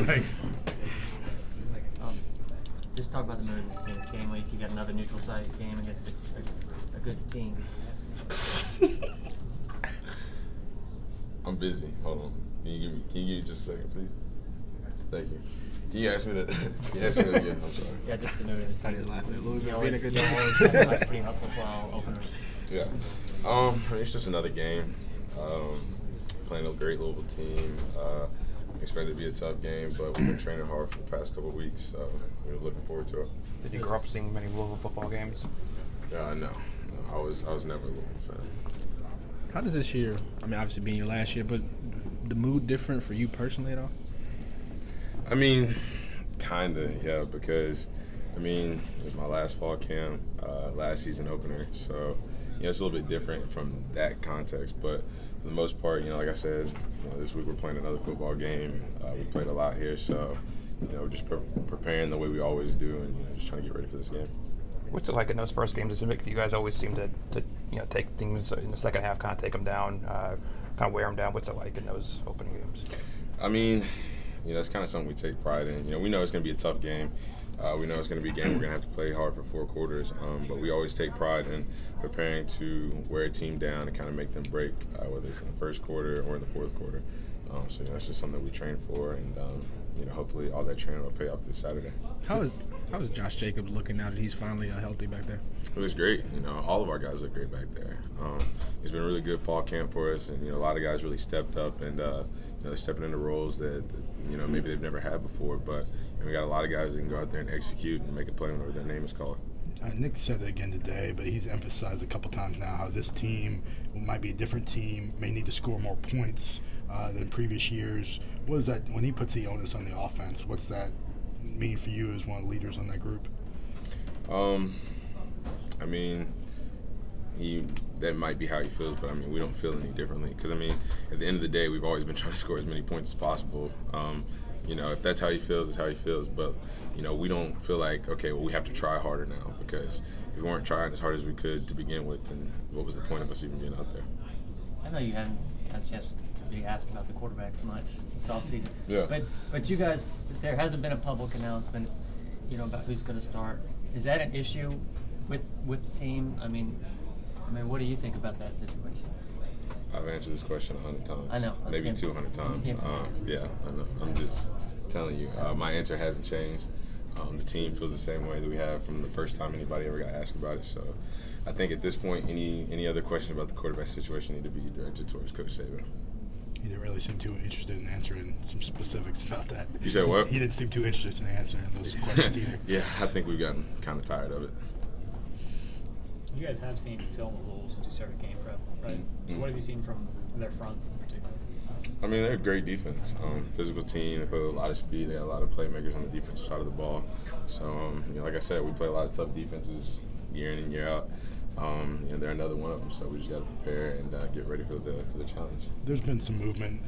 Thanks. Just talk about the mood in this game week. You got another neutral site game against a good team. I'm busy. Hold on. Can you give me just a second, please? Thank you. Can you ask me that? Can you ask me that again? I'm sorry. Yeah, just the mood in this I game. just laughing at Louisville You being a always, good you team. always have like pretty helpful opener. Yeah. It's just another game. Playing a great Louisville team. Expect it to be a tough game, but we've been training hard for the past couple of weeks, so we're looking forward to it. Did you grow up seeing many Louisville football games? No. I was never a Louisville fan. How does this year, I mean, obviously being your last year, but the mood different for you personally at all? I mean, kinda, yeah, because it's my last fall camp, last season opener, so it's a little bit different from that context. But for the most part, like I said, this week we're playing another football game. We played a lot here, so we're just preparing the way we always do, and just trying to get ready for this game. What's it like in those first games? You guys always seem to take things in the second half, kind of take them down, kind of wear them down. What's it like in those opening games? It's kind of something we take pride in. We know it's going to be a tough game. We know it's going to be a game we're going to have to play hard for 4 quarters, but we always take pride in preparing to wear a team down and kind of make them break, whether it's in the first quarter or in the fourth quarter. So it's just something that we train for, and hopefully all that training will pay off this Saturday. How is Josh Jacobs looking now that he's finally healthy back there? It was great. All of our guys look great back there. It's been a really good fall camp for us, and a lot of guys really stepped up, and they're stepping into roles that maybe they've never had before. But we got a lot of guys that can go out there and execute and make a play whenever their name is called. Nick said it again today, but he's emphasized a couple times now how this team might be a different team, may need to score more points than previous years. What is that, when he puts the onus on the offense, what's that mean for you as one of the leaders on that group? That might be how he feels, but we don't feel any differently. Because at the end of the day, we've always been trying to score as many points as possible. If that's how he feels, it's how he feels. But we don't feel like, okay, well, we have to try harder now, because if we weren't trying as hard as we could to begin with, then what was the point of us even being out there? I know you haven't had a chance to be asked about the quarterbacks much this offseason. Yeah. But you guys, there hasn't been a public announcement, about who's going to start. Is that an issue with the team? What do you think about that situation? I've answered this question 100 times. I know. Maybe 200 times. Yeah, I know. I'm just telling you. My answer hasn't changed. The team feels the same way that we have from the first time anybody ever got asked about it. So I think at this point, any other question about the quarterback situation need to be directed towards Coach Saban. He didn't really seem too interested in answering some specifics about that. You said what? He didn't seem too interested in answering those questions either. Yeah, I think we've gotten kind of tired of it. You guys have seen film of Louisville since you started game prep, right? Mm-hmm. So what have you seen from their front in particular? They're a great defense. Physical team. They play with a lot of speed. They got a lot of playmakers on the defensive side of the ball. So, like I said, we play a lot of tough defenses year in and year out. They're another one of them. So we just got to prepare and get ready for the challenge. There's been some movement,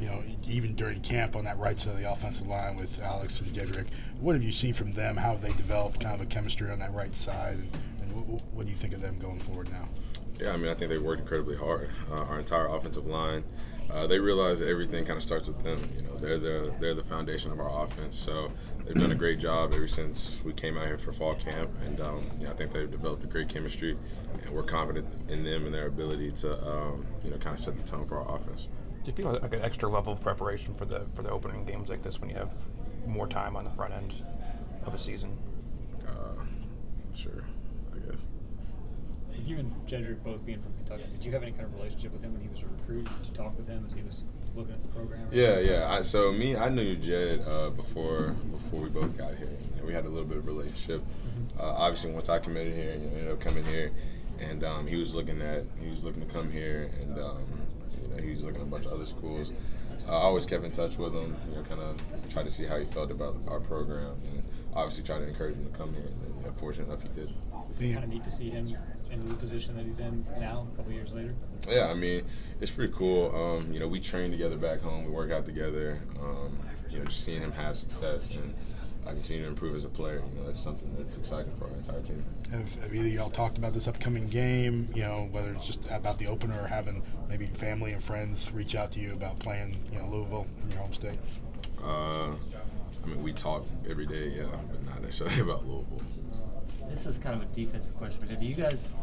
even during camp on that right side of the offensive line with Alex and Jedrick. What have you seen from them? How have they developed kind of a chemistry on that right side? And what do you think of them going forward now? Yeah, I think they worked incredibly hard. Our entire offensive line, they realize that everything kind of starts with them. They're the foundation of our offense. So they've done a great job ever since we came out here for fall camp, and I think they've developed a great chemistry, and we're confident in them and their ability to kind of set the tone for our offense. Do you feel like an extra level of preparation for the opening games like this when you have more time on the front end of a season? Sure, I guess. With you and Jedrick both being from Kentucky, did you have any kind of relationship with him when he was a recruit? Did you talk with him as he was looking at the program? Yeah. I knew Jed before we both got here. We had a little bit of a relationship. Obviously, once I committed here, ended up coming here, and he was looking to come here, and he was looking at a bunch of other schools. I always kept in touch with him, kind of try to see how he felt about our program, and obviously try to encourage him to come here. And fortunate enough, he did. It's kind of neat to see him in the position that he's in now, a couple years later. Yeah, it's pretty cool. We train together back home. We work out together. Just seeing him have success and continue to improve as a player, that's something that's exciting for our entire team. Have either of y'all talked about this upcoming game, whether it's just about the opener or having maybe family and friends reach out to you about playing, Louisville from your home state? talk every day, yeah, but not necessarily about Louisville. This is kind of a defensive question, but have you guys,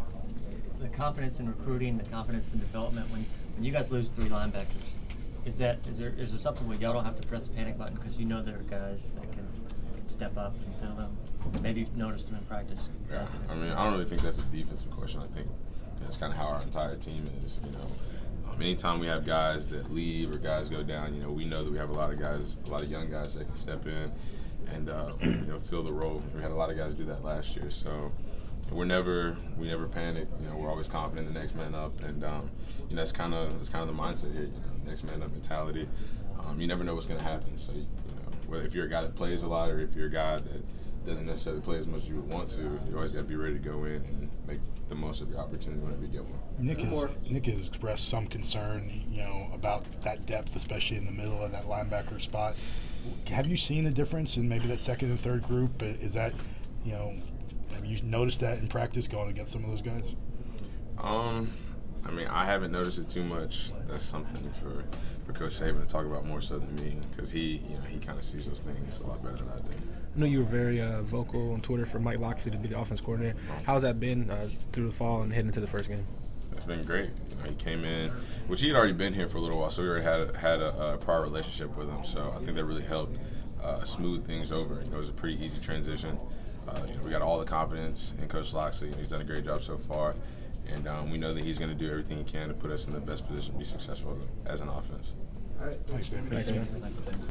the confidence in recruiting, the confidence in development, when you guys lose 3 linebackers, is there something where y'all don't have to press the panic button because you know there are guys that can step up and fill them? Maybe you've noticed them in practice. Yeah, I mean, I don't really think that's a defensive question. I think that's kind of how our entire team is. Anytime we have guys that leave or guys go down, we know that we have a lot of young guys that can step in and fill the role. We had a lot of guys do that last year, so we never panic. We're always confident in the next man up, and that's kind of the mindset here. Next man up mentality. You never know what's going to happen. So whether if you're a guy that plays a lot or if you're a guy that doesn't necessarily play as much as you would want to, you always got to be ready to go in and make the most of your opportunity whenever you get one. Nick has expressed some concern, about that depth, especially in the middle of that linebacker spot. Have you seen a difference in maybe that second and third group? Is that, have you noticed that in practice going against some of those guys? I mean, I haven't noticed it too much. That's something for Coach Saban to talk about more so than me, because he kind of sees those things a lot better than I do. I know you were very vocal on Twitter for Mike Locksley to be the offense coordinator. How's that been through the fall and heading into the first game? It's been great. He came in, which he had already been here for a little while, so we already had a prior relationship with him. So I think that really helped smooth things over. It was a pretty easy transition. We got all the confidence in Coach Locksley, and he's done a great job so far. And we know that he's going to do everything he can to put us in the best position to be successful as an offense. All right. Thanks, Damien. Thanks, man.